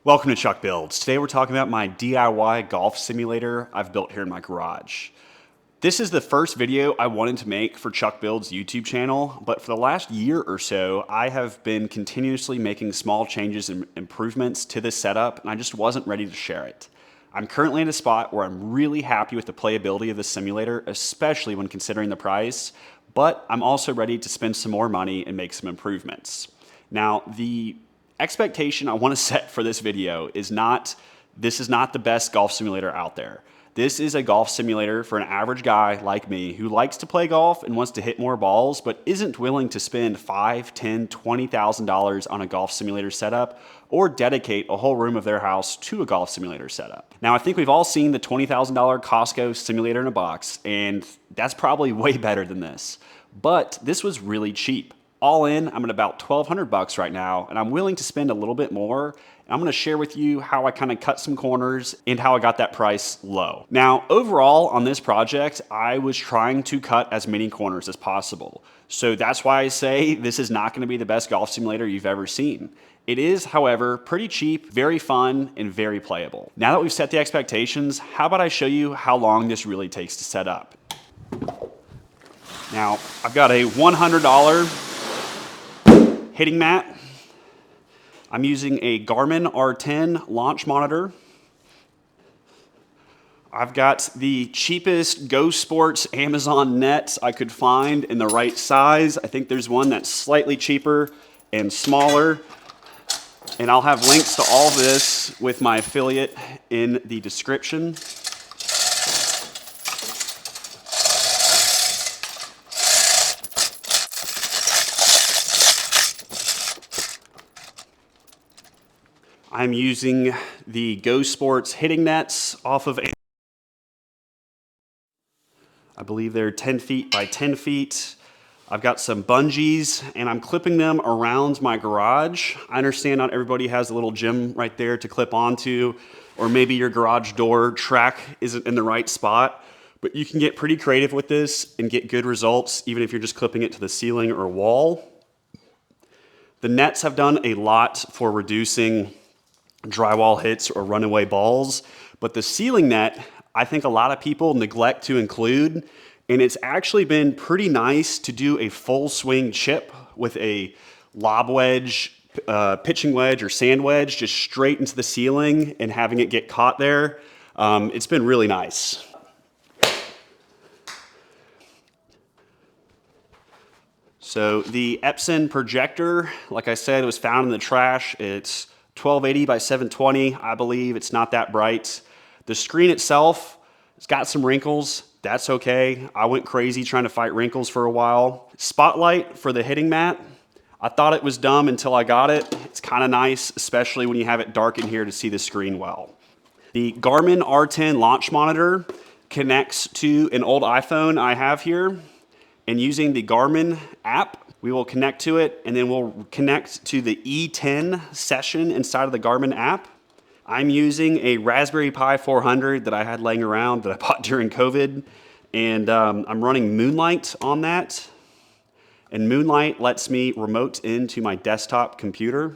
Welcome to Chuck Builds. Today we're talking about my DIY golf simulator I've built here in my garage. This is the first video I wanted to make for Chuck Builds YouTube channel, but for the last year or so, I have been continuously making small changes and improvements to this setup, and I just wasn't ready to share it. I'm currently in a spot where I'm really happy with the playability of the simulator, especially when considering the price, but I'm also ready to spend some more money and make some improvements. Now, the expectation I want to set for this video is this is not the best golf simulator out there. This is a golf simulator for an average guy like me who likes to play golf and wants to hit more balls, but isn't willing to spend $5,000, $10,000, $20,000 on a golf simulator setup or dedicate a whole room of their house to a golf simulator setup. Now, I think we've all seen the $20,000 Costco simulator in a box, and that's probably way better than this. But this was really cheap. All in, I'm at about $1,200 right now, and I'm willing to spend a little bit more. I'm gonna share with you how I kind of cut some corners and how I got that price low. Now, overall on this project, I was trying to cut as many corners as possible. So that's why I say this is not gonna be the best golf simulator you've ever seen. It is, however, pretty cheap, very fun, and very playable. Now that we've set the expectations, how about I show you how long this really takes to set up? Now, I've got a $100 hitting mat. I'm using a Garmin R10 launch monitor. I've got the cheapest GoSports Amazon nets I could find in the right size. I think there's one that's slightly cheaper and smaller. And I'll have links to all this with my affiliate in the description. I'm using the GoSports hitting nets off of, I believe they're 10 feet by 10 feet. I've got some bungees and I'm clipping them around my garage. I understand not everybody has a little gym right there to clip onto, or maybe your garage door track isn't in the right spot, but you can get pretty creative with this and get good results even if you're just clipping it to the ceiling or wall. The nets have done a lot for reducing drywall hits or runaway balls, but the ceiling net, I think a lot of people neglect to include, and it's actually been pretty nice to do a full swing chip with a lob wedge, pitching wedge or sand wedge just straight into the ceiling and having it get caught there. It's been really nice. So the Epson projector, like I said, was found in the trash. It's 1280 by 720, I believe. It's not that bright. The screen itself, it's got some wrinkles. That's okay. I went crazy trying to fight wrinkles for a while. Spotlight for the hitting mat. I thought it was dumb until I got it. It's kind of nice, especially when you have it dark in here to see the screen well. The Garmin R10 launch monitor connects to an old iPhone I have here, and using the Garmin app, we will connect to it, and then we'll connect to the E10 session inside of the Garmin app. I'm using a Raspberry Pi 400 that I had laying around that I bought during COVID, and I'm running Moonlight on that. And Moonlight lets me remote into my desktop computer.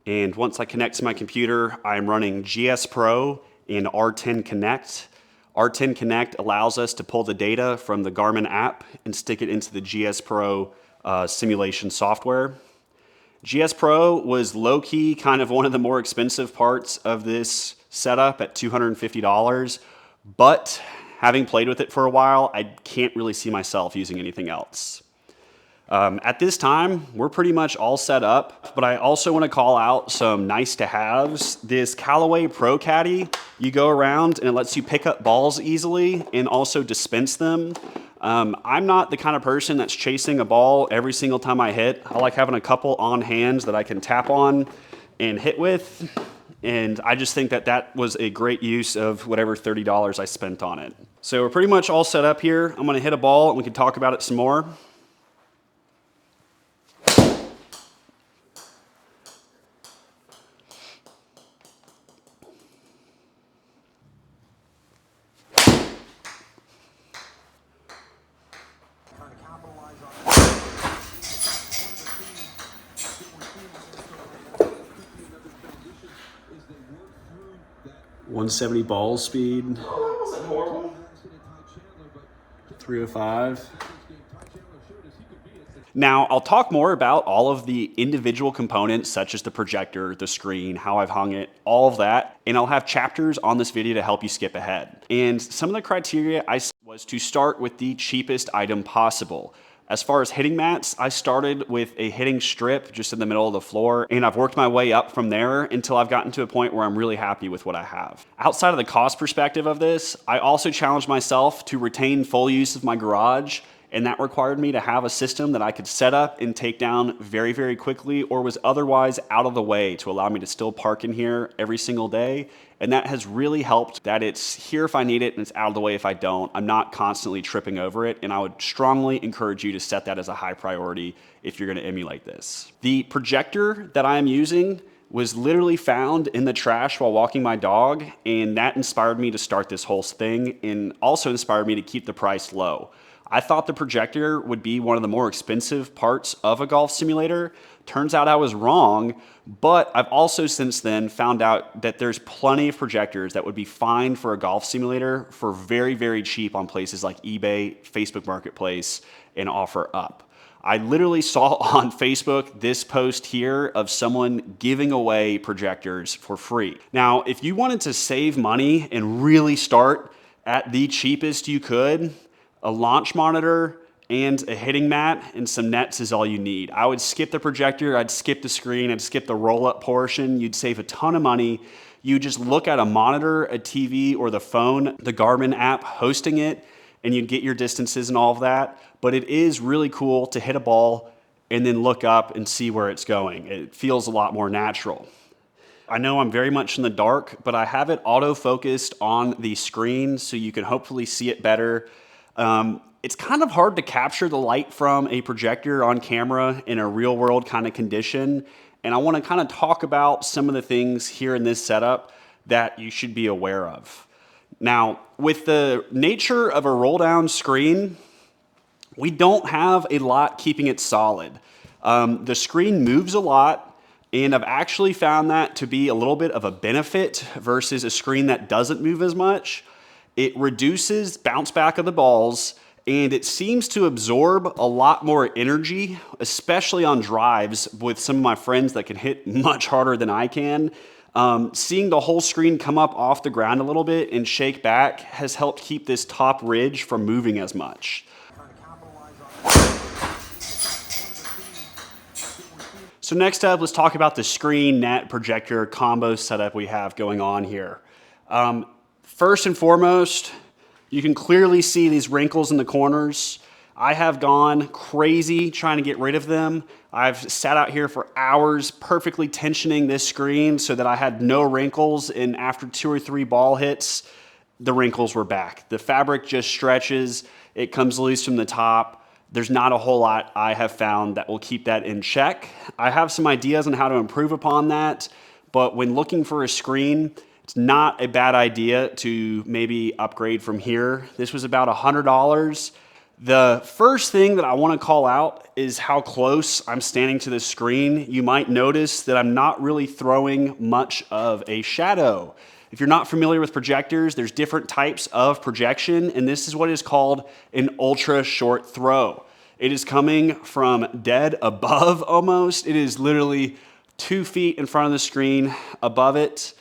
And once I connect to my computer, I'm running GSPro and R10 Connect. R10 Connect allows us to pull the data from the Garmin app and stick it into the GSPro simulation software. GSPro was low-key kind of one of the more expensive parts of this setup at $250, but having played with it for a while, I can't really see myself using anything else. At this time, we're pretty much all set up, but I also want to call out some nice to haves. This Callaway Pro Caddy, you go around and it lets you pick up balls easily and also dispense them. I'm not the kind of person that's chasing a ball every single time I hit. I like having a couple on hands that I can tap on and hit with. And I just think that that was a great use of whatever $30 I spent on it. So we're pretty much all set up here. I'm gonna hit a ball and we can talk about it some more. 170 ball speed. Oh, that wasn't horrible. 305. Now, I'll talk more about all of the individual components, such as the projector, the screen, how I've hung it, all of that, and I'll have chapters on this video to help you skip ahead. And some of the criteria I was to start with the cheapest item possible. As far as hitting mats, I started with a hitting strip just in the middle of the floor, and I've worked my way up from there until I've gotten to a point where I'm really happy with what I have. Outside of the cost perspective of this, I also challenged myself to retain full use of my garage, and that required me to have a system that I could set up and take down very, very quickly, or was otherwise out of the way to allow me to still park in here every single day. And that has really helped that it's here if I need it and it's out of the way if I don't. I'm not constantly tripping over it, and I would strongly encourage you to set that as a high priority if you're gonna emulate this. The projector that I am using was literally found in the trash while walking my dog, and that inspired me to start this whole thing, and also inspired me to keep the price low. I thought the projector would be one of the more expensive parts of a golf simulator. Turns out I was wrong, but I've also since then found out that there's plenty of projectors that would be fine for a golf simulator for very, very cheap on places like eBay, Facebook Marketplace, and OfferUp. I literally saw on Facebook this post here of someone giving away projectors for free. Now, if you wanted to save money and really start at the cheapest you could, a launch monitor and a hitting mat and some nets is all you need. I would skip the projector, I'd skip the screen, I'd skip the roll-up portion. You'd save a ton of money. You just look at a monitor, a TV, or the phone, the Garmin app hosting it, and you'd get your distances and all of that. But it is really cool to hit a ball and then look up and see where it's going. It feels a lot more natural. I know I'm very much in the dark, but I have it auto-focused on the screen so you can hopefully see it better. It's kind of hard to capture the light from a projector on camera in a real world kind of condition. And I want to kind of talk about some of the things here in this setup that you should be aware of. Now, with the nature of a roll down screen, we don't have a lot keeping it solid. The screen moves a lot, and I've actually found that to be a little bit of a benefit versus a screen that doesn't move as much. It reduces bounce back of the balls, and it seems to absorb a lot more energy, especially on drives with some of my friends that can hit much harder than I can. Seeing the whole screen come up off the ground a little bit and shake back has helped keep this top ridge from moving as much. So next up, let's talk about the screen, net, projector combo setup we have going on here. First and foremost, you can clearly see these wrinkles in the corners. I have gone crazy trying to get rid of them. I've sat out here for hours perfectly tensioning this screen so that I had no wrinkles, and after 2 or 3 ball hits, the wrinkles were back. The fabric just stretches, it comes loose from the top. There's not a whole lot I have found that will keep that in check. I have some ideas on how to improve upon that, but when looking for a screen, it's not a bad idea to maybe upgrade from here. This was about $100. The first thing that I want to call out is how close I'm standing to the screen. You might notice that I'm not really throwing much of a shadow. If you're not familiar with projectors, there's different types of projection, and this is what is called an ultra short throw. It is coming from dead above almost. It is literally 2 feet in front of the screen above it.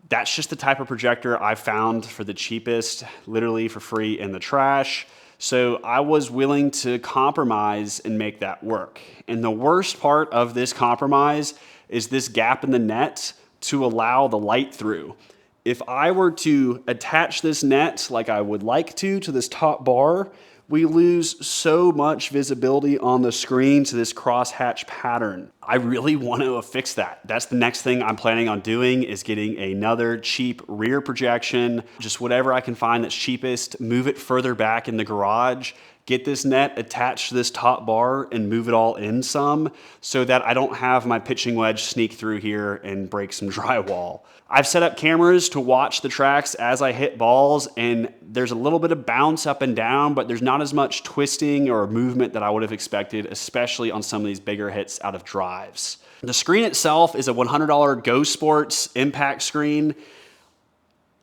That's just the type of projector I found for the cheapest, literally for free in the trash. So I was willing to compromise and make that work. And the worst part of this compromise is this gap in the net to allow the light through. If I were to attach this net like I would like to this top bar, we lose so much visibility on the screen to this crosshatch pattern. I really want to fix that. That's the next thing I'm planning on doing, is getting another cheap rear projection, just whatever I can find that's cheapest, move it further back in the garage, get this net attached to this top bar and move it all in some so that I don't have my pitching wedge sneak through here and break some drywall. I've set up cameras to watch the tracks as I hit balls, and there's a little bit of bounce up and down, but there's not as much twisting or movement that I would have expected, especially on some of these bigger hits out of drives. The screen itself is a $100 GoSports impact screen.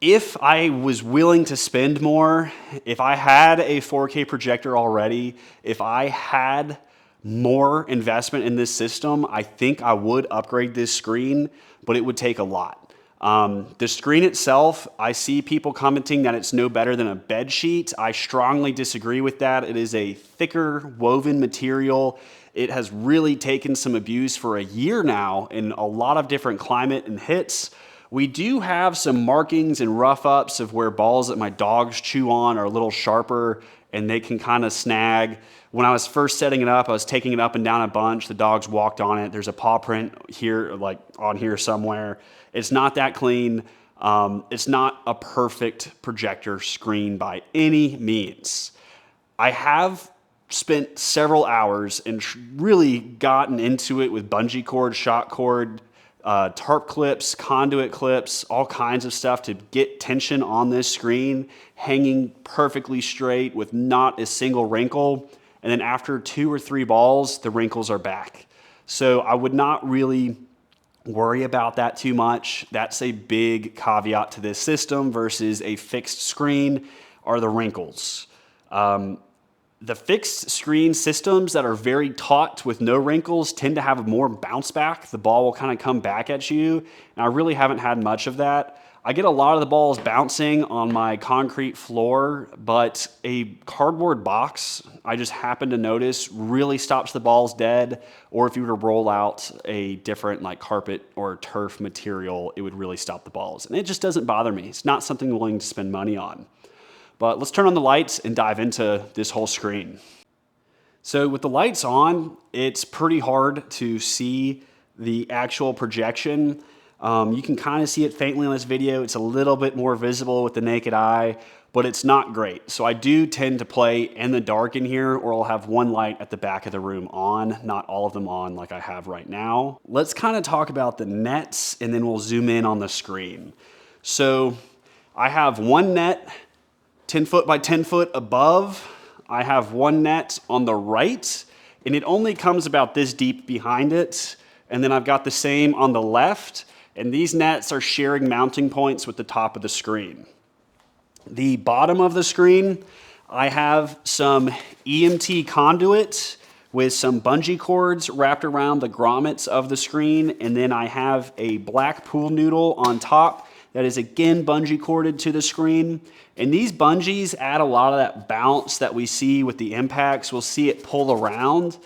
If I was willing to spend more, if I had a 4K projector already, if I had more investment in this system, I think I would upgrade this screen, but it would take a lot. The screen itself, I see people commenting that it's no better than a bed sheet. I strongly disagree with that. It is a thicker woven material. It has really taken some abuse for a year now in a lot of different climate and hits. We do have some markings and rough ups of where balls that my dogs chew on are a little sharper and they can kind of snag. When I was first setting it up, I was taking it up and down a bunch. The dogs walked on it. There's a paw print here, like on here somewhere. It's not that clean. It's not a perfect projector screen by any means. I have spent several hours and really gotten into it with bungee cord, shock cord, tarp clips, conduit clips, all kinds of stuff to get tension on this screen, hanging perfectly straight with not a single wrinkle. And then after 2 or 3 balls, the wrinkles are back. So I would not really worry about that too much. That's a big caveat to this system versus a fixed screen are the wrinkles. The fixed screen systems that are very taut with no wrinkles tend to have more bounce back. The ball will kind of come back at you. And I really haven't had much of that. I get a lot of the balls bouncing on my concrete floor, but a cardboard box, I just happen to notice, really stops the balls dead. Or if you were to roll out a different like carpet or turf material, it would really stop the balls. And it just doesn't bother me. It's not something I'm willing to spend money on. But let's turn on the lights and dive into this whole screen. So with the lights on, it's pretty hard to see the actual projection. You can kind of see it faintly on this video. It's a little bit more visible with the naked eye, but it's not great. So I do tend to play in the dark in here, or I'll have one light at the back of the room on, not all of them on like I have right now. Let's kind of talk about the nets and then we'll zoom in on the screen. So I have one net 10 foot by 10 foot above. I have one net on the right, and it only comes about this deep behind it. And then I've got the same on the left, and these nets are sharing mounting points with the top of the screen. The bottom of the screen, I have some EMT conduit with some bungee cords wrapped around the grommets of the screen, and then I have a black pool noodle on top that is again bungee corded to the screen. And these bungees add a lot of that bounce that we see with the impacts. We'll see it pull around.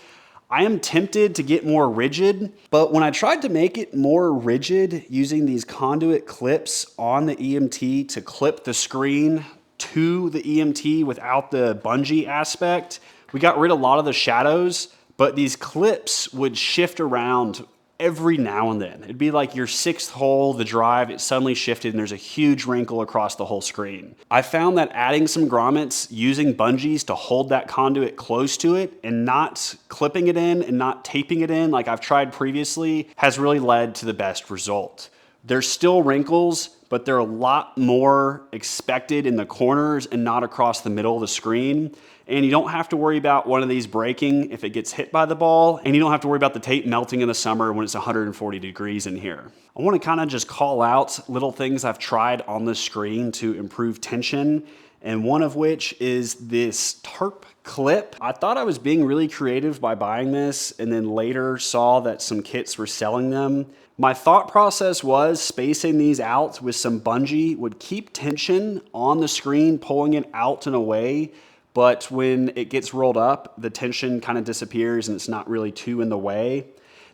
I am tempted to get more rigid, but when I tried to make it more rigid using these conduit clips on the EMT to clip the screen to the EMT without the bungee aspect, we got rid of a lot of the shadows, but these clips would shift around every now and then. It'd be like your 6th hole, the drive, it suddenly shifted and there's a huge wrinkle across the whole screen. I found that adding some grommets, using bungees to hold that conduit close to it and not clipping it in and not taping it in like I've tried previously has really led to the best result. There's still wrinkles, but they're a lot more expected in the corners and not across the middle of the screen. And you don't have to worry about one of these breaking if it gets hit by the ball, and you don't have to worry about the tape melting in the summer when it's 140 degrees in here. I want to kind of just call out little things I've tried on the screen to improve tension, and one of which is this tarp clip. I thought I was being really creative by buying this, and then later saw that some kits were selling them. My thought process was spacing these out with some bungee would keep tension on the screen, pulling it out and away. But when it gets rolled up, the tension kind of disappears and it's not really too in the way.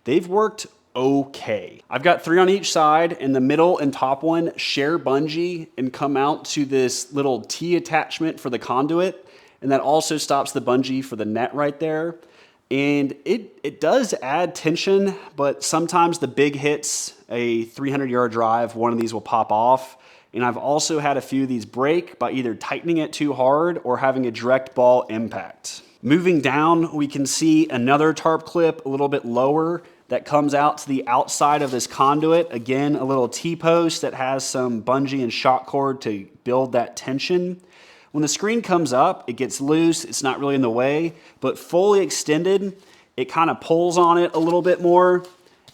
They've worked okay. I've got 3 on each side, and the middle and top one share bungee and come out to this little T attachment for the conduit. And that also stops the bungee for the net right there. And it does add tension, but sometimes the big hits, a 300-yard drive, one of these will pop off. And I've also had a few of these break by either tightening it too hard or having a direct ball impact. Moving down, we can see another tarp clip a little bit lower that comes out to the outside of this conduit. Again, a little T-post that has some bungee and shock cord to build that tension. When the screen comes up, it gets loose, it's not really in the way, but fully extended, it kind of pulls on it a little bit more.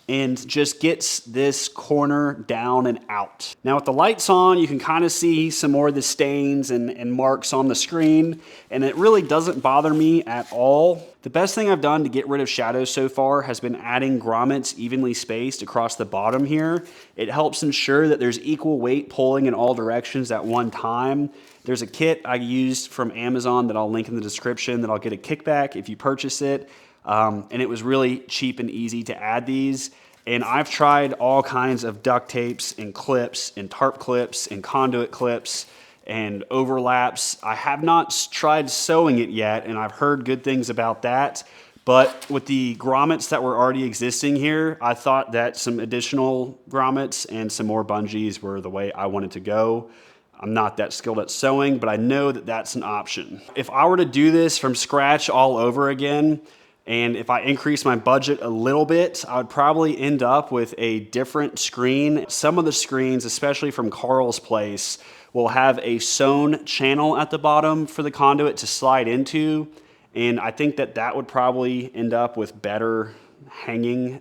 and just gets this corner down and out. Now with the lights on, you can kind of see some more of the stains and marks on the screen, and it really doesn't bother me at all. The best thing I've done to get rid of shadows so far has been adding grommets evenly spaced across the bottom here. It helps ensure that there's equal weight pulling in all directions at one time. There's a kit I used from Amazon that I'll link in the description that I'll get a kickback if you purchase it. And it was really cheap and easy to add these. And I've tried all kinds of duct tapes and clips and tarp clips and conduit clips and overlaps. I have not tried sewing it yet, and I've heard good things about that. But with the grommets that were already existing here, I thought that some additional grommets and some more bungees were the way I wanted to go. I'm not that skilled at sewing, but I know that that's an option. If I were to do this from scratch all over again, and if I increase my budget a little bit, I would probably end up with a different screen. Some of the screens, especially from Carl's place, will have a sewn channel at the bottom for the conduit to slide into. And I think that that would probably end up with better hanging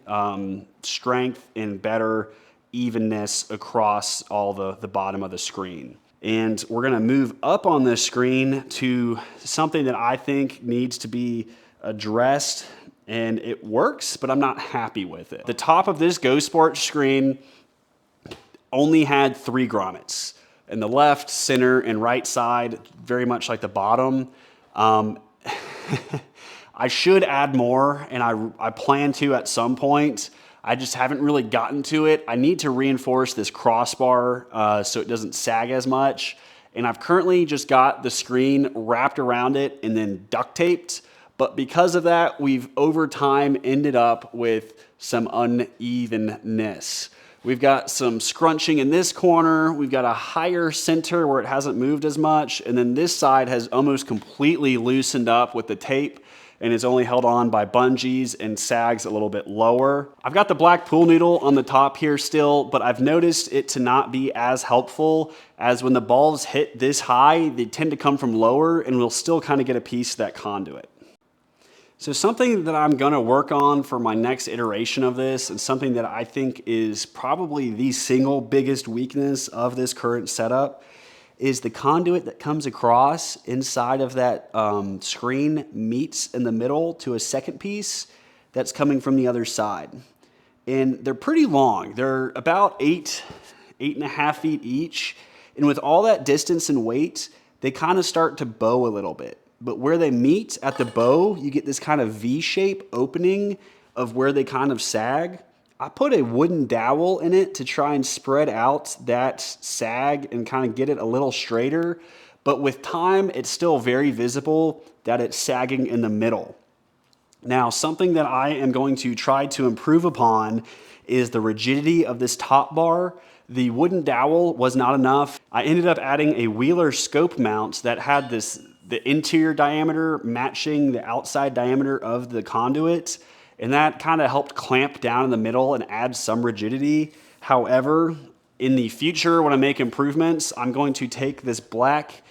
strength and better evenness across all the bottom of the screen. And we're gonna move up on this screen to something that I think needs to be addressed, and it works, but I'm not happy with it. The top of this GoSports screen only had 3 grommets. And the left, center, and right side, very much like the bottom. I should add more, and I plan to at some point. I just haven't really gotten to it. I need to reinforce this crossbar so it doesn't sag as much. And I've currently just got the screen wrapped around it and then duct taped. But because of that, we've over time ended up with some unevenness. We've got some scrunching in this corner. We've got a higher center where it hasn't moved as much. And then this side has almost completely loosened up with the tape and is only held on by bungees and sags a little bit lower. I've got the black pool noodle on the top here still, but I've noticed it to not be as helpful, as when the balls hit this high, they tend to come from lower, and we'll still kind of get a piece of that conduit. So something that I'm gonna work on for my next iteration of this, and something that I think is probably the single biggest weakness of this current setup, is the conduit that comes across inside of that screen meets in the middle to a second piece that's coming from the other side. And they're pretty long. They're about 8.5 feet each. And with all that distance and weight, they kind of start to bow a little bit. But where they meet at the bow, you get this kind of V-shape opening of where they kind of sag. I put a wooden dowel in it to try and spread out that sag and kind of get it a little straighter. But with time, it's still very visible that it's sagging in the middle. Now, something that I am going to try to improve upon is the rigidity of this top bar. The wooden dowel was not enough. I ended up adding a Wheeler scope mount that had the interior diameter matching the outside diameter of the conduit, and that kind of helped clamp down in the middle and add some rigidity. However, in the future, when I make improvements, I'm going to take this black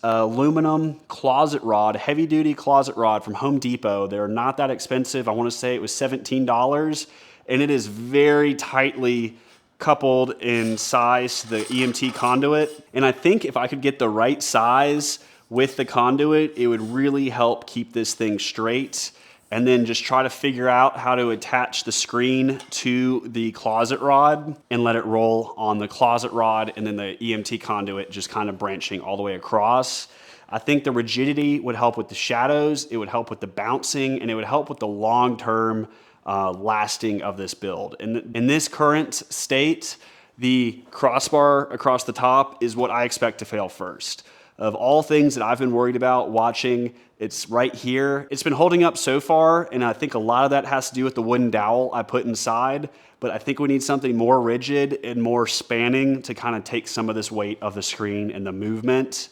aluminum closet rod, heavy duty closet rod from Home Depot. They're not that expensive. I want to say it was $17, and it is very tightly coupled in size to the EMT conduit. And I think if I could get the right size with the conduit, it would really help keep this thing straight. And then just try to figure out how to attach the screen to the closet rod and let it roll on the closet rod, and then the EMT conduit just kind of branching all the way across. I think the rigidity would help with the shadows, it would help with the bouncing, and it would help with the long-term lasting of this build. In this current state, the crossbar across the top is what I expect to fail first. Of all things that I've been worried about watching, it's right here. It's been holding up so far, and I think a lot of that has to do with the wooden dowel I put inside, but I think we need something more rigid and more spanning to kind of take some of this weight of the screen and the movement.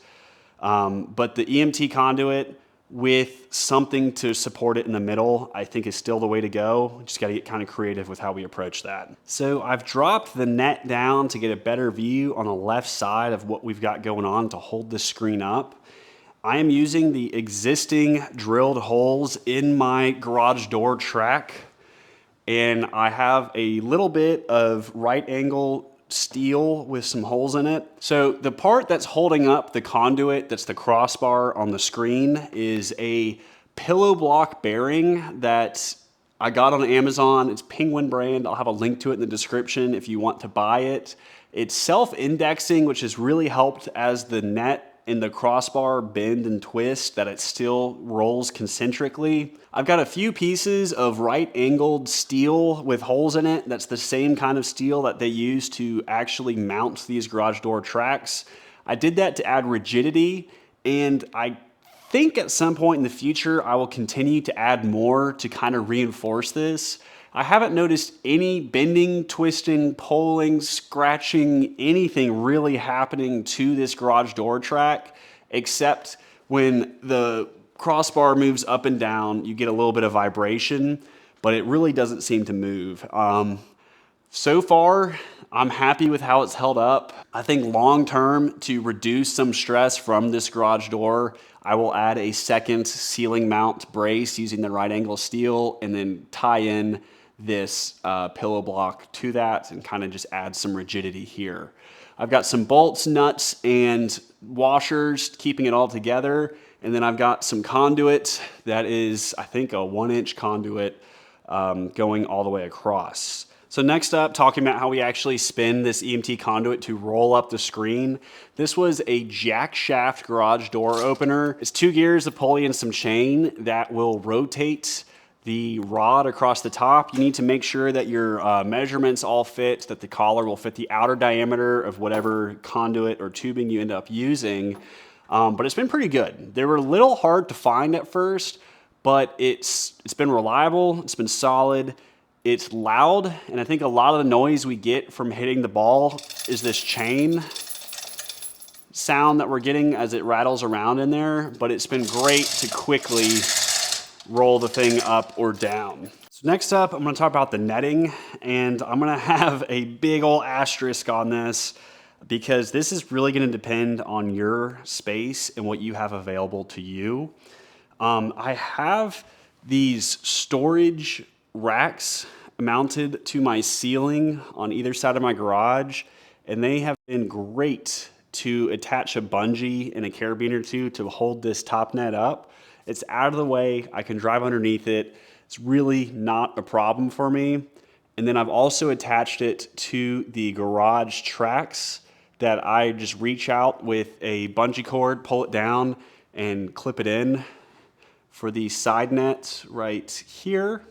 But the EMT conduit with something to support it in the middle, I think is still the way to go. Just gotta get kind of creative with how we approach that. So I've dropped the net down to get a better view on the left side of what we've got going on to hold the screen up. I am using the existing drilled holes in my garage door track. and I have a little bit of right angle steel with some holes in it. So the part that's holding up the conduit, that's the crossbar on the screen, is a pillow block bearing that I got on Amazon. It's Penguin brand. I'll have a link to it in the description if you want to buy it. It's self-indexing, which has really helped as the net and the crossbar bend and twist, that it still rolls concentrically. I've got a few pieces of right angled steel with holes in it. That's the same kind of steel that they use to actually mount these garage door tracks. I did that to add rigidity, and I think at some point in the future I will continue to add more to kind of reinforce this. I haven't noticed any bending, twisting, pulling, scratching, anything really happening to this garage door track, except when the crossbar moves up and down, you get a little bit of vibration, but it really doesn't seem to move. So far, I'm happy with how it's held up. I think long term, to reduce some stress from this garage door, I will add a second ceiling mount brace using the right angle steel, and then tie in this pillow block to that and kind of just add some rigidity here. I've got some bolts, nuts, and washers keeping it all together. And then I've got some conduit that is, I think, a 1-inch conduit going all the way across. So next up, talking about how we actually spin this EMT conduit to roll up the screen. This was a JackShaft garage door opener. It's 2 gears, a pulley, and some chain that will rotate the rod across the top. You need to make sure that your measurements all fit, that the collar will fit the outer diameter of whatever conduit or tubing you end up using. But it's been pretty good. They were a little hard to find at first, but it's been reliable, it's been solid, it's loud, and I think a lot of the noise we get from hitting the ball is this chain sound that we're getting as it rattles around in there, but it's been great to quickly roll the thing up or down. So next up, I'm gonna talk about the netting, and I'm gonna have a big old asterisk on this because this is really gonna depend on your space and what you have available to you. I have these storage racks mounted to my ceiling on either side of my garage, and they have been great to attach a bungee and a carabiner to hold this top net up. It's out of the way, I can drive underneath it. It's really not a problem for me. And then I've also attached it to the garage tracks that I just reach out with a bungee cord, pull it down, and clip it in for the side net right here.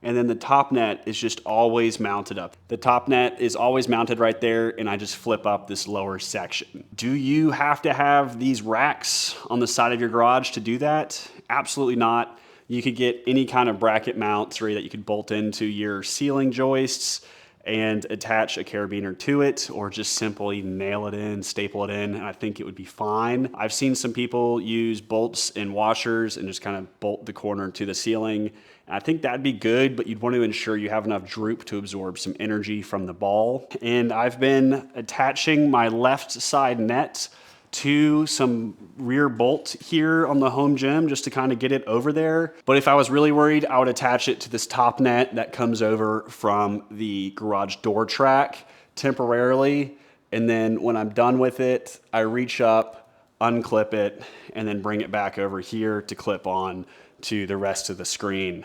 And then the top net is just always mounted up. The top net is always mounted right there, and I just flip up this lower section. Do you have to have these racks on the side of your garage to do that? Absolutely not. You could get any kind of bracket mount that you could bolt into your ceiling joists and attach a carabiner to it, or just simply nail it in, staple it in, and I think it would be fine. I've seen some people use bolts and washers and just kind of bolt the corner to the ceiling. I think that'd be good, but you'd want to ensure you have enough droop to absorb some energy from the ball. And I've been attaching my left side net to some rear bolt here on the home gym just to kind of get it over there. But if I was really worried, I would attach it to this top net that comes over from the garage door track temporarily. And then when I'm done with it, I reach up, unclip it, and then bring it back over here to clip on to the rest of the screen.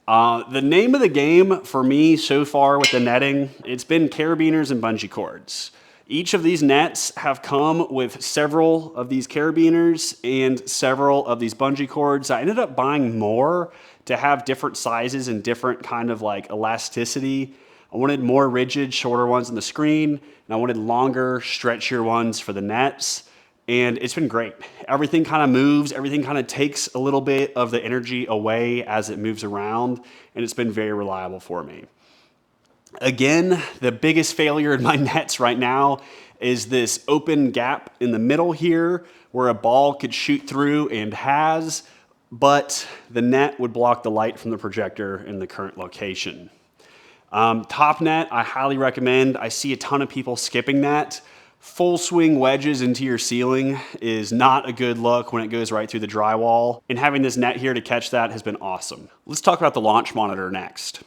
The name of the game for me so far with the netting, it's been carabiners and bungee cords. Each of these nets have come with several of these carabiners and several of these bungee cords. I ended up buying more to have different sizes and different kind of like elasticity. I wanted more rigid, shorter ones on the screen, and I wanted longer, stretchier ones for the nets. And it's been great. Everything kind of moves, everything kind of takes a little bit of the energy away as it moves around, and it's been very reliable for me. Again, the biggest failure in my nets right now is this open gap in the middle here where a ball could shoot through and has, but the net would block the light from the projector in the current location. Top net, I highly recommend. I see a ton of people skipping that. Full swing wedges into your ceiling is not a good look when it goes right through the drywall, and having this net here to catch that has been awesome. Let's talk about the launch monitor next.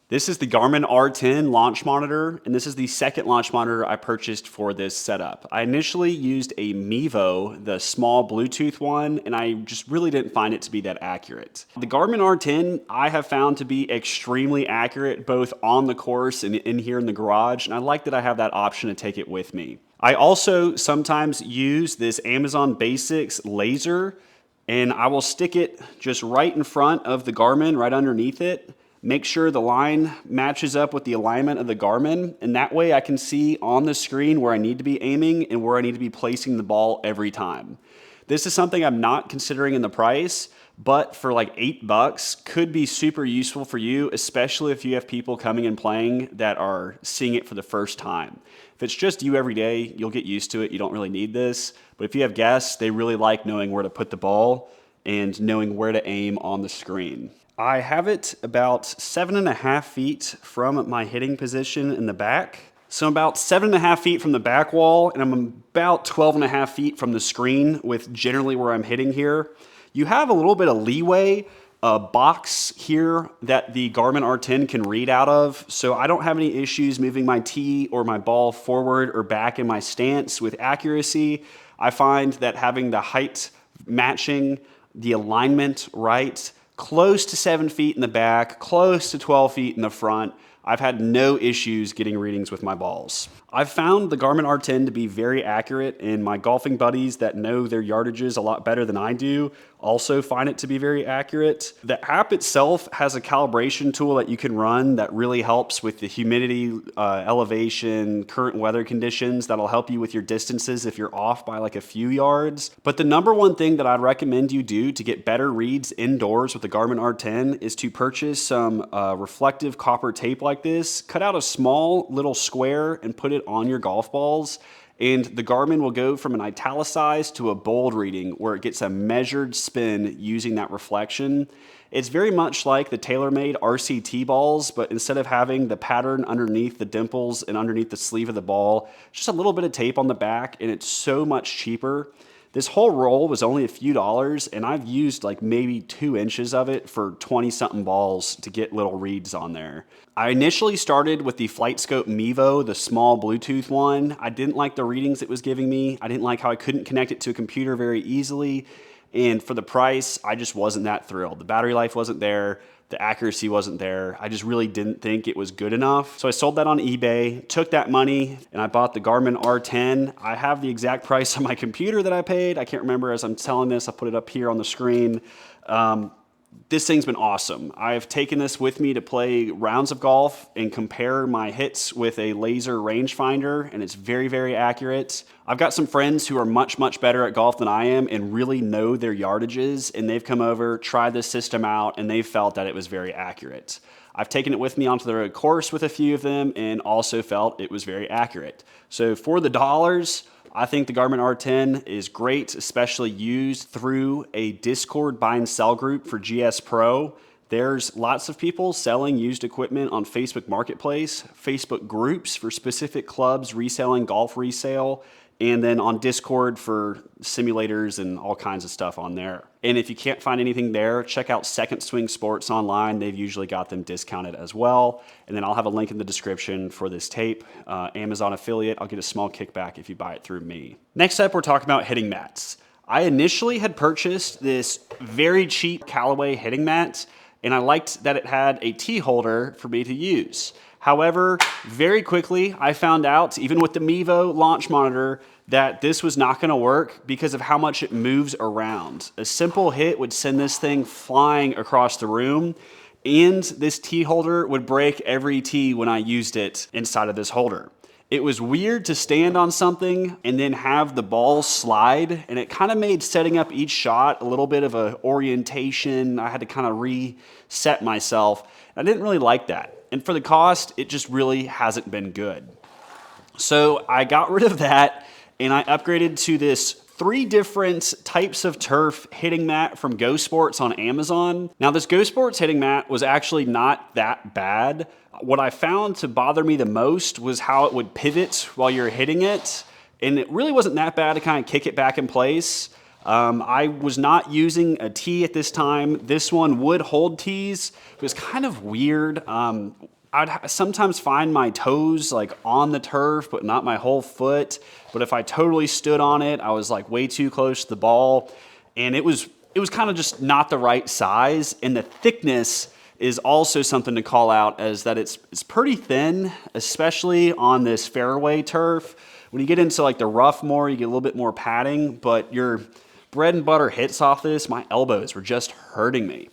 This is the Garmin R10 launch monitor, and this is the second launch monitor I purchased for this setup. I initially used a Mevo, the small Bluetooth one, and I just really didn't find it to be that accurate. The Garmin R10 I have found to be extremely accurate both on the course and in here in the garage, and I like that I have that option to take it with me. I also sometimes use this Amazon Basics laser, and I will stick it just right in front of the Garmin, right underneath it. Make sure the line matches up with the alignment of the Garmin, and that way I can see on the screen where I need to be aiming and where I need to be placing the ball every time. This is something I'm not considering in the price, but for like $8 could be super useful for you, especially if you have people coming and playing that are seeing it for the first time. If it's just you every day, you'll get used to it. You don't really need this, but if you have guests, they really like knowing where to put the ball and knowing where to aim on the screen. I have it about 7.5 feet from my hitting position in the back. So I'm about 7.5 feet from the back wall, and I'm about 12.5 feet from the screen with generally where I'm hitting here. You have a little bit of leeway, a box here that the Garmin R10 can read out of, so I don't have any issues moving my tee or my ball forward or back in my stance with accuracy. I find that having the height matching, the alignment right, close to 7 feet in the back, close to 12 feet in the front, I've had no issues getting readings with my balls. I've found the Garmin R10 to be very accurate, and my golfing buddies that know their yardages a lot better than I do also find it to be very accurate. The app itself has a calibration tool that you can run that really helps with the humidity, elevation, current weather conditions. That'll help you with your distances if you're off by like a few yards. But the number one thing that I'd recommend you do to get better reads indoors with the Garmin R10 is to purchase some reflective copper tape like this, cut out a small little square and put it on your golf balls, and the Garmin will go from an italicized to a bold reading where it gets a measured spin using that reflection. It's very much like the TaylorMade RCT balls, but instead of having the pattern underneath the dimples and underneath the sleeve of the ball, just a little bit of tape on the back, and it's so much cheaper. This whole roll was only a few dollars, and I've used like maybe 2 inches of it for 20-something balls to get little reads on there. I initially started with the FlightScope Mevo, the small Bluetooth one. I didn't like the readings it was giving me. I didn't like how I couldn't connect it to a computer very easily, and for the price, I just wasn't that thrilled. The battery life wasn't there. The accuracy wasn't there. I just really didn't think it was good enough. So I sold that on eBay, took that money, and I bought the Garmin R10. I have the exact price on my computer that I paid. I can't remember as I'm telling this. I'll put it up here on the screen. This thing's been awesome. I've taken this with me to play rounds of golf and compare my hits with a laser rangefinder, and it's very, very accurate. I've got some friends who are much, much better at golf than I am and really know their yardages, and they've come over, tried this system out, and they've felt that it was very accurate. I've taken it with me onto the course with a few of them and also felt it was very accurate. So for the dollars, I think the Garmin R10 is great, especially used through a Discord buy and sell group for GSPro. There's lots of people selling used equipment on Facebook Marketplace, Facebook groups for specific clubs, reselling golf resale, and then on Discord for simulators and all kinds of stuff on there. And if you can't find anything there, check out Second Swing Sports online. They've usually got them discounted as well. And then I'll have a link in the description for this tape. Amazon affiliate, I'll get a small kickback if you buy it through me. Next up, we're talking about hitting mats. I initially had purchased this very cheap Callaway hitting mat, and I liked that it had a tee holder for me to use. However, very quickly, I found out, even with the Mevo launch monitor, that this was not gonna work because of how much it moves around. A simple hit would send this thing flying across the room, and this tee holder would break every tee when I used it inside of this holder. It was weird to stand on something and then have the ball slide, and it kind of made setting up each shot a little bit of an orientation. I had to kind of reset myself. I didn't really like that. And for the cost, it just really hasn't been good. So I got rid of that and I upgraded to this 3 different types of turf hitting mat from GoSports on Amazon. Now this GoSports hitting mat was actually not that bad. What I found to bother me the most was how it would pivot while you're hitting it. And it really wasn't that bad to kind of kick it back in place. I was not using a tee at this time. This one would hold tees. It was kind of weird. I'd sometimes find my toes like on the turf, but not my whole foot. But if I totally stood on it, I was like way too close to the ball. And it was kind of just not the right size. And the thickness is also something to call out, as that it's pretty thin, especially on this fairway turf. When you get into like the rough more, you get a little bit more padding, but your bread and butter hits off this, my elbows were just hurting me.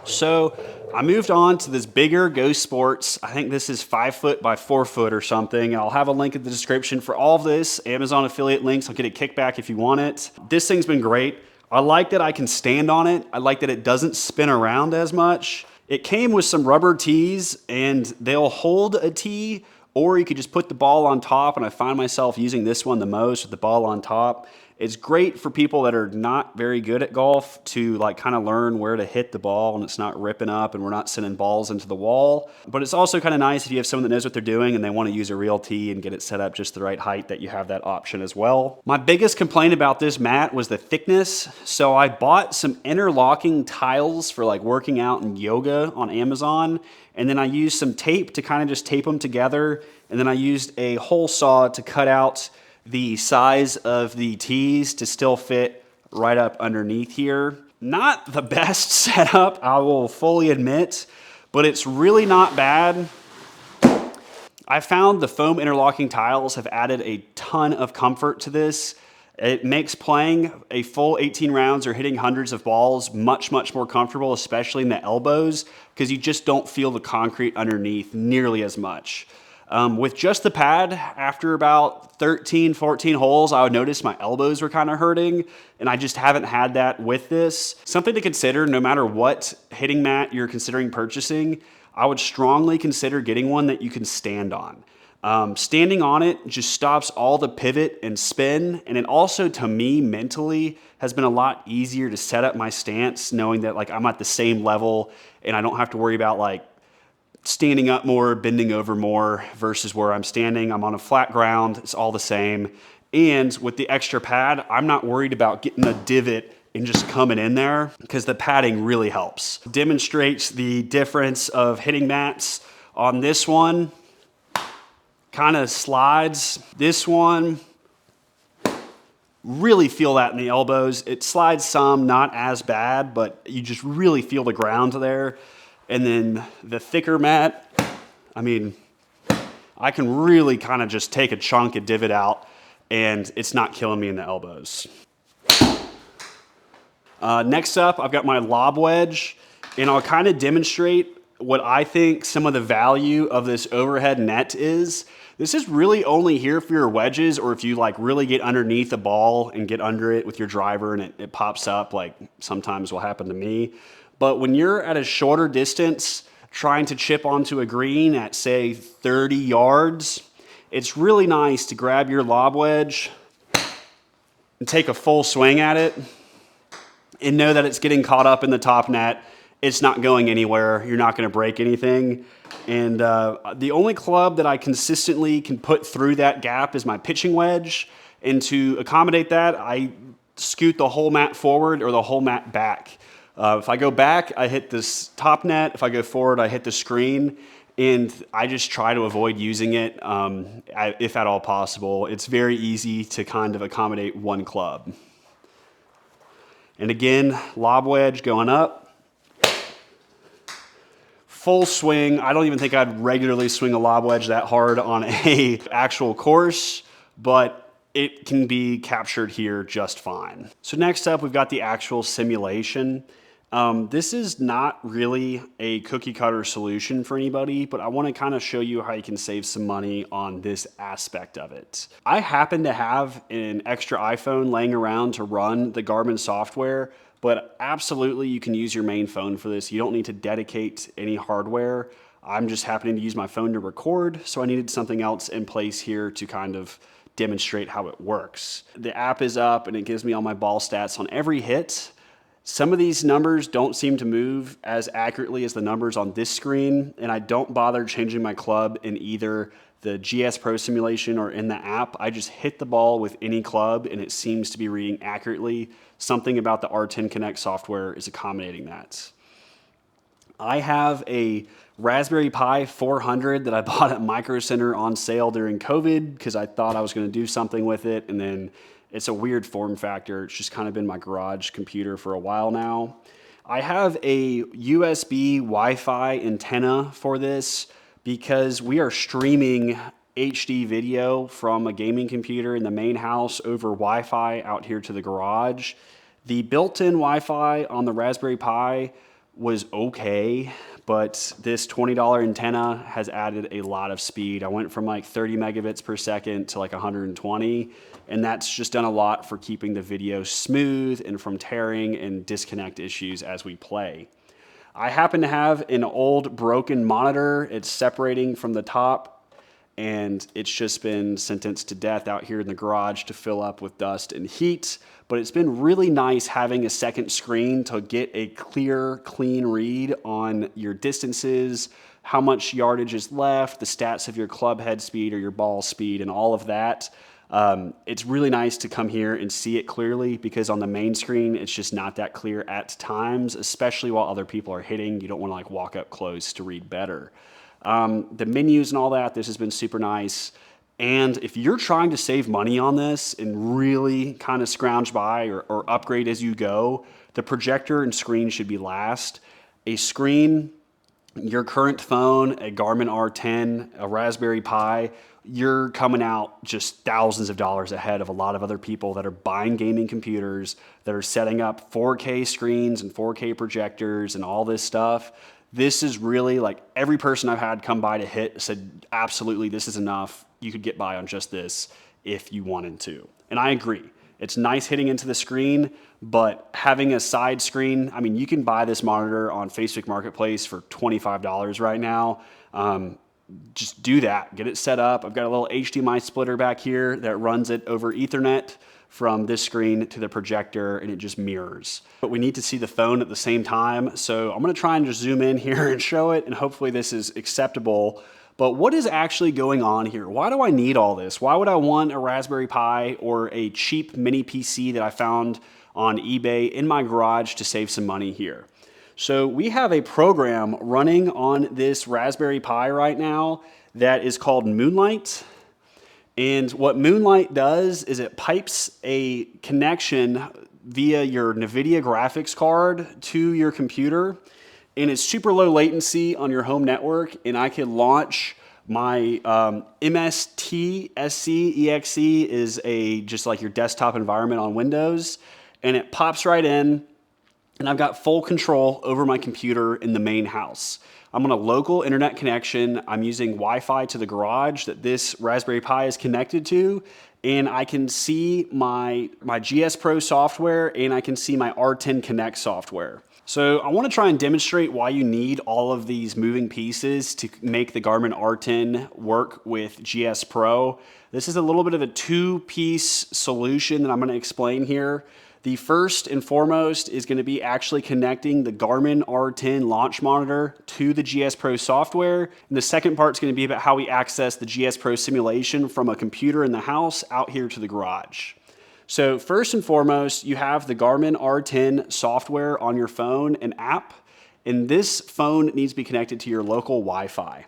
So I moved on to this bigger GoSports. I think this is 5 foot by 4 foot or something. I'll have a link in the description for all of this. Amazon affiliate links. I'll get a kickback if you want it. This thing's been great. I like that I can stand on it. I like that it doesn't spin around as much. It came with some rubber tees, and they'll hold a tee, or you could just put the ball on top, and I find myself using this one the most with the ball on top. It's great for people that are not very good at golf to like kind of learn where to hit the ball and it's not ripping up and we're not sending balls into the wall. But it's also kind of nice if you have someone that knows what they're doing and they want to use a real tee and get it set up just the right height, that you have that option as well. My biggest complaint about this mat was the thickness. So I bought some interlocking tiles for like working out and yoga on Amazon. And then I used some tape to kind of just tape them together. And then I used a hole saw to cut out the size of the tees to still fit right up underneath here. Not the best setup, I will fully admit, but it's really not bad. I found the foam interlocking tiles have added a ton of comfort to this. It makes playing a full 18 rounds or hitting hundreds of balls much, much more comfortable, especially in the elbows, because you just don't feel the concrete underneath nearly as much. With just the pad, after about 13, 14 holes, I would notice my elbows were kind of hurting, and I just haven't had that with this. Something to consider, no matter what hitting mat you're considering purchasing, I would strongly consider getting one that you can stand on. Standing on it just stops all the pivot and spin, and it also, to me, mentally, has been a lot easier to set up my stance, knowing that like I'm at the same level, and I don't have to worry about like standing up more, bending over more, versus where I'm standing. I'm on a flat ground, it's all the same. And with the extra pad, I'm not worried about getting a divot and just coming in there, because the padding really helps. Demonstrates the difference of hitting mats. On this one, kind of slides. This one, really feel that in the elbows. It slides some, not as bad, but you just really feel the ground there. And then the thicker mat, I mean, I can really kind of just take a chunk of divot out and it's not killing me in the elbows. Next up, I've got my lob wedge, and I'll kind of demonstrate what I think some of the value of this overhead net is. This is really only here for your wedges, or if you like really get underneath the ball and get under it with your driver and it pops up, like sometimes will happen to me. But when you're at a shorter distance, trying to chip onto a green at say 30 yards, it's really nice to grab your lob wedge and take a full swing at it and know that it's getting caught up in the top net. It's not going anywhere. You're not going to break anything. And the only club that I consistently can put through that gap is my pitching wedge. And to accommodate that, I scoot the whole mat forward or the whole mat back. If I go back, I hit this top net. If I go forward, I hit the screen. And I just try to avoid using it if at all possible. It's very easy to kind of accommodate one club. And again, lob wedge going up. Full swing. I don't even think I'd regularly swing a lob wedge that hard on a actual course, but it can be captured here just fine. So next up, we've got the actual simulation. This is not really a cookie cutter solution for anybody, but I want to kind of show you how you can save some money on this aspect of it. I happen to have an extra iPhone laying around to run the Garmin software, but absolutely you can use your main phone for this. You don't need to dedicate any hardware. I'm just happening to use my phone to record, so I needed something else in place here to kind of demonstrate how it works. The app is up and it gives me all my ball stats on every hit. Some of these numbers don't seem to move as accurately as the numbers on this screen, and I don't bother changing my club in either the GSPro simulation or in the app. I just hit the ball with any club and it seems to be reading accurately. Something about the R10 Connect software is accommodating that. I have a Raspberry Pi 400 that I bought at Micro Center on sale during COVID because I thought I was going to do something with it, and then it's a weird form factor. It's just kind of been my garage computer for a while now. I have a USB Wi-Fi antenna for this because we are streaming HD video from a gaming computer in the main house over Wi-Fi out here to the garage. The built-in Wi-Fi on the Raspberry Pi was okay, but this $20 antenna has added a lot of speed. I went from like 30 megabits per second to like 120, and that's just done a lot for keeping the video smooth and from tearing and disconnect issues as we play. I happen to have an old broken monitor. It's separating from the top, and it's just been sentenced to death out here in the garage to fill up with dust and heat. But it's been really nice having a second screen to get a clear, clean read on your distances, how much yardage is left, the stats of your club head speed or your ball speed, and all of that. It's really nice to come here and see it clearly because on the main screen, it's just not that clear at times, especially while other people are hitting. You don't want to like walk up close to read better. The menus and all that, this has been super nice. And if you're trying to save money on this and really kind of scrounge by or upgrade as you go, the projector and screen should be last. A screen, your current phone, a Garmin R10, a Raspberry Pi, you're coming out just thousands of dollars ahead of a lot of other people that are buying gaming computers, that are setting up 4K screens and 4K projectors and all this stuff. This is really like every person I've had come by to hit said, absolutely, this is enough. You could get by on just this if you wanted to. And I agree. It's nice hitting into the screen, but having a side screen, I mean, you can buy this monitor on Facebook Marketplace for $25 right now. Just do that, get it set up. I've got a little HDMI splitter back here that runs it over Ethernet from this screen to the projector, and it just mirrors. But we need to see the phone at the same time, so I'm gonna try and just zoom in here and show it, and hopefully this is acceptable. But what is actually going on here? Why do I need all this? Why would I want a Raspberry Pi or a cheap mini PC that I found on eBay in my garage to save some money here? So we have a program running on this Raspberry Pi right now that is called Moonlight. And what Moonlight does is it pipes a connection via your NVIDIA graphics card to your computer, and it's super low latency on your home network, and I can launch my MST-SC-EXE is just like your desktop environment on Windows, and it pops right in, and I've got full control over my computer in the main house. I'm on a local internet connection. I'm using Wi-Fi to the garage that this Raspberry Pi is connected to, and I can see my GSPro software, and I can see my R10 Connect software. So I want to try and demonstrate why you need all of these moving pieces to make the Garmin R10 work with GSPro. This is a little bit of a two-piece solution that I'm going to explain here. The first and foremost is going to be actually connecting the Garmin R10 launch monitor to the GSPro software. And the second part is going to be about how we access the GSPro simulation from a computer in the house out here to the garage. So first and foremost, you have the Garmin R10 software on your phone, an app, and this phone needs to be connected to your local Wi-Fi.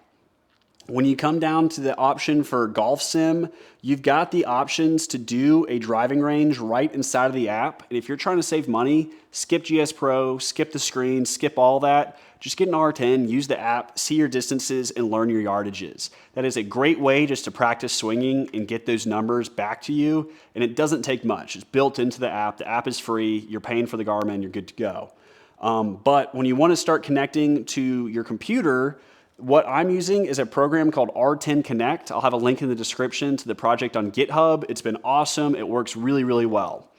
When you come down to the option for Golf Sim, you've got the options to do a driving range right inside of the app. And if you're trying to save money, skip GSPro, skip the screen, skip all that. Just get an R10, use the app, see your distances, and learn your yardages. That is a great way just to practice swinging and get those numbers back to you. And it doesn't take much. It's built into the app. The app is free. You're paying for the Garmin. You're good to go. But when you want to start connecting to your computer, what I'm using is a program called R10 Connect. I'll have a link in the description to the project on GitHub. It's been awesome. It works really, really well.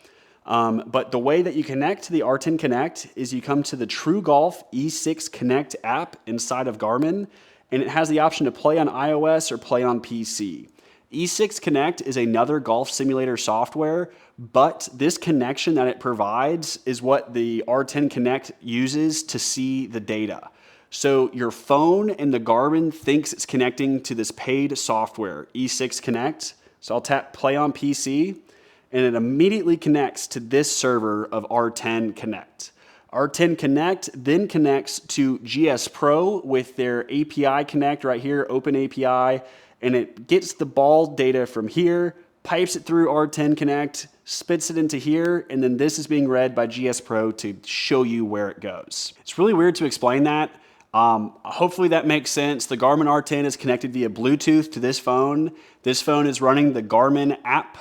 But the way that you connect to the R10 Connect is you come to the True Golf E6 Connect app inside of Garmin, and it has the option to play on iOS or play on PC. E6 Connect is another golf simulator software, but this connection that it provides is what the R10 Connect uses to see the data. So your phone and the Garmin thinks it's connecting to this paid software, E6 Connect. So I'll tap play on PC, and it immediately connects to this server of R10 Connect. R10 Connect then connects to GSPro with their API Connect right here, Open API, and it gets the ball data from here, pipes it through R10 Connect, spits it into here, and then this is being read by GSPro to show you where it goes. It's really weird to explain that. Hopefully that makes sense. The Garmin R10 is connected via Bluetooth to this phone. This phone is running the Garmin app.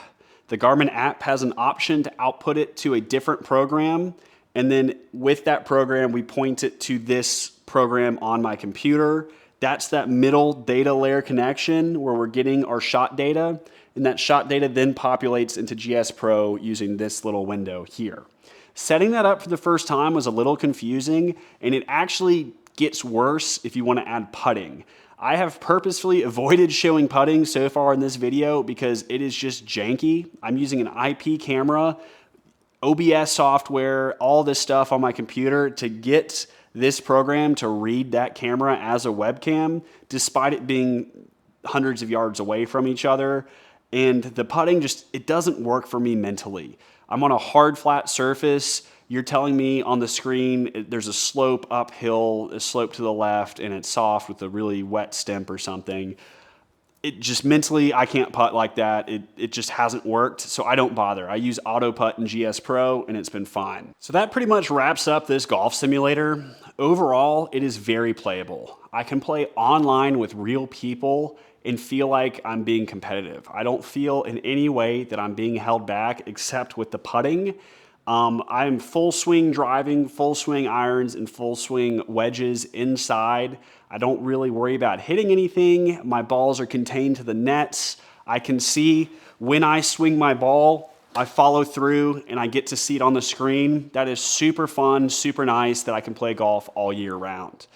The Garmin app has an option to output it to a different program. And then with that program, we point it to this program on my computer. That's that middle data layer connection where we're getting our shot data. And that shot data then populates into GSPro using this little window here. Setting that up for the first time was a little confusing, and it actually gets worse if you want to add putting. I have purposefully avoided showing putting so far in this video because it is just janky. I'm using an IP camera, OBS software, all this stuff on my computer to get this program to read that camera as a webcam, despite it being hundreds of yards away from each other. And the putting just, it doesn't work for me mentally. I'm on a hard, flat surface. You're telling me on the screen there's a slope uphill, a slope to the left, and it's soft with a really wet stemp or something. It just mentally, I can't putt like that. It just hasn't worked, so I don't bother. I use Auto Putt in GSPro, and it's been fine. So that pretty much wraps up this golf simulator. Overall, it is very playable. I can play online with real people and feel like I'm being competitive. I don't feel in any way that I'm being held back except with the putting. I'm full swing driving, full swing irons, and full swing wedges inside. I don't really worry about hitting anything. My balls are contained to the nets. I can see when I swing my ball, I follow through and I get to see it on the screen. That is super fun, super nice that I can play golf all year round.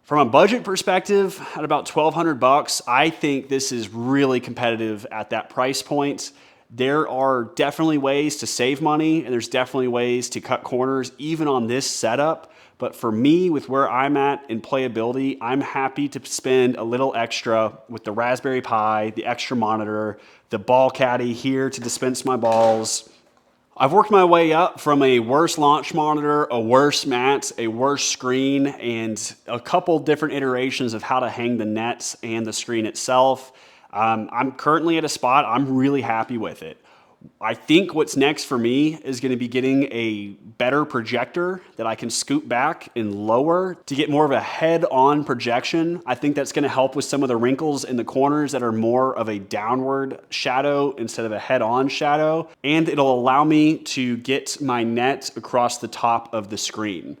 From a budget perspective, at about $1,200, I think this is really competitive at that price point. There are definitely ways to save money, and there's definitely ways to cut corners, even on this setup. But for me, with where I'm at in playability, I'm happy to spend a little extra with the Raspberry Pi, the extra monitor, the ball caddy here to dispense my balls. I've worked my way up from a worse launch monitor, a worse mat, a worse screen, and a couple different iterations of how to hang the nets and the screen itself. I'm currently at a spot I'm really happy with it. I think what's next for me is going to be getting a better projector that I can scoot back and lower to get more of a head-on projection. I think that's going to help with some of the wrinkles in the corners that are more of a downward shadow instead of a head-on shadow. And it'll allow me to get my net across the top of the screen.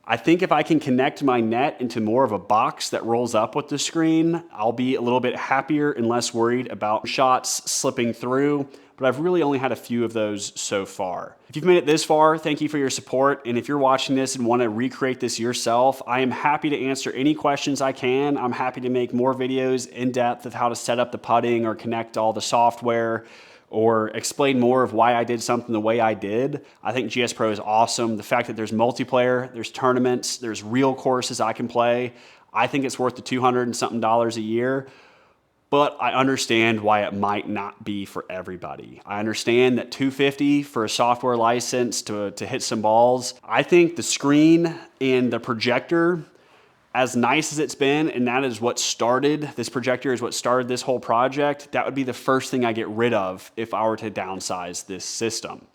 I think if I can connect my net into more of a box that rolls up with the screen, I'll be a little bit happier and less worried about shots slipping through, but I've really only had a few of those so far. If you've made it this far, thank you for your support, and if you're watching this and want to recreate this yourself, I am happy to answer any questions I can. I'm happy to make more videos in depth of how to set up the putting or connect all the software, or explain more of why I did something the way I did. I think GSPro is awesome. The fact that there's multiplayer, there's tournaments, there's real courses I can play. I think it's worth the $200 and something a year, but I understand why it might not be for everybody. I understand that $250 for a software license to hit some balls. I think the screen and the projector, as nice as it's been, and that is what started, this projector is what started this whole project, that would be the first thing I get rid of if I were to downsize this system.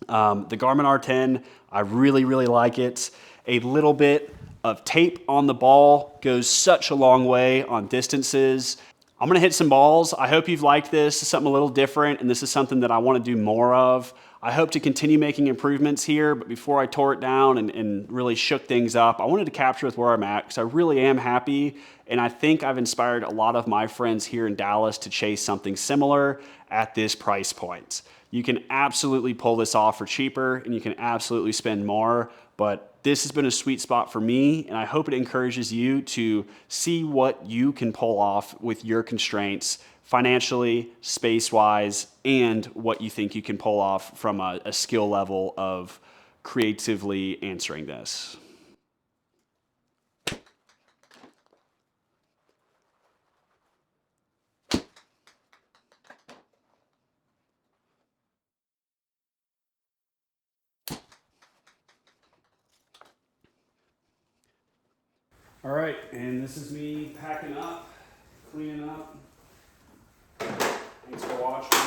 The Garmin R10, I really, really like it. A little bit of tape on the ball goes such a long way on distances. I'm gonna hit some balls. I hope you've liked this. It's something a little different, and this is something that I wanna do more of. I hope to continue making improvements here, but before I tore it down and really shook things up, I wanted to capture with where I'm at because I really am happy, and I think I've inspired a lot of my friends here in Dallas to chase something similar at this price point. You can absolutely pull this off for cheaper, and you can absolutely spend more, but this has been a sweet spot for me, and I hope it encourages you to see what you can pull off with your constraints financially, space-wise, and what you think you can pull off from a skill level of creatively answering this. All right, and this is me packing up, cleaning up. Thanks for watching.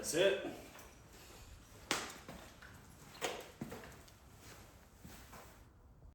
That's it.